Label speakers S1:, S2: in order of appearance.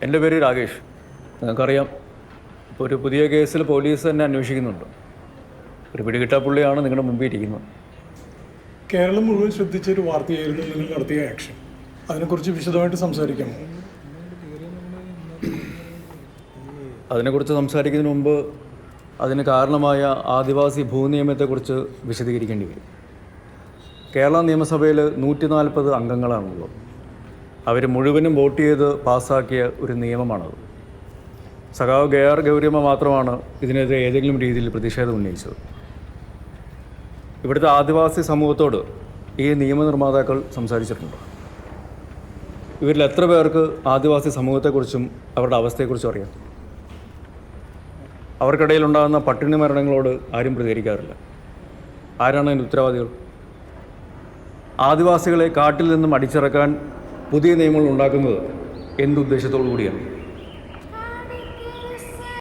S1: എൻ്റെ പേര് രാകേഷ്. നിങ്ങൾക്കറിയാം, ഇപ്പോൾ ഒരു പുതിയ കേസിൽ പോലീസ് തന്നെ അന്വേഷിക്കുന്നുണ്ട്. ഒരു പിടികിട്ടാപ്പുള്ളിയാണ് നിങ്ങളുടെ മുമ്പിൽ ഇരിക്കുന്നത്.
S2: കേരളം മുഴുവൻ ശ്രദ്ധിച്ചൊരു വാർത്തയായിരുന്നു നിങ്ങൾ നടത്തിയ ആക്ഷൻ. അതിനെക്കുറിച്ച് വിശദമായിട്ട് സംസാരിക്കാമോ?
S1: അതിനെക്കുറിച്ച് സംസാരിക്കുന്നതിന് മുമ്പ് അതിന് കാരണമായ ആദിവാസി ഭൂനിയമത്തെക്കുറിച്ച് വിശദീകരിക്കേണ്ടി വരും. കേരള നിയമസഭയിൽ 140 അംഗങ്ങളാണുള്ളത്. അവർ മുഴുവനും വോട്ട് ചെയ്ത് പാസ്സാക്കിയ ഒരു നിയമമാണത്. സഖാവ് കെ.ആർ. ഗൗരിയമ്മ മാത്രമാണ് ഇതിനെതിരെ ഏതെങ്കിലും രീതിയിൽ പ്രതിഷേധം ഉന്നയിച്ചത്. ഇവിടുത്തെ ആദിവാസി സമൂഹത്തോട് ഈ നിയമനിർമ്മാതാക്കൾ സംസാരിച്ചിട്ടുണ്ട്. ഇവരിൽ എത്ര പേർക്ക് ആദിവാസി സമൂഹത്തെക്കുറിച്ചും അവരുടെ അവസ്ഥയെക്കുറിച്ചും അറിയാം? അവർക്കിടയിലുണ്ടാകുന്ന പട്ടിണി മരണങ്ങളോട് ആരും പ്രതികരിക്കാറില്ല. ആരാണ് അതിൻ്റെ ഉത്തരവാദികൾ? ആദിവാസികളെ കാട്ടിൽ നിന്നും അടിച്ചിറക്കാൻ പുതിയ നിയമങ്ങൾ ഉണ്ടാക്കുന്നത് എന്തുദ്ദേശത്തോടു കൂടിയാണ്?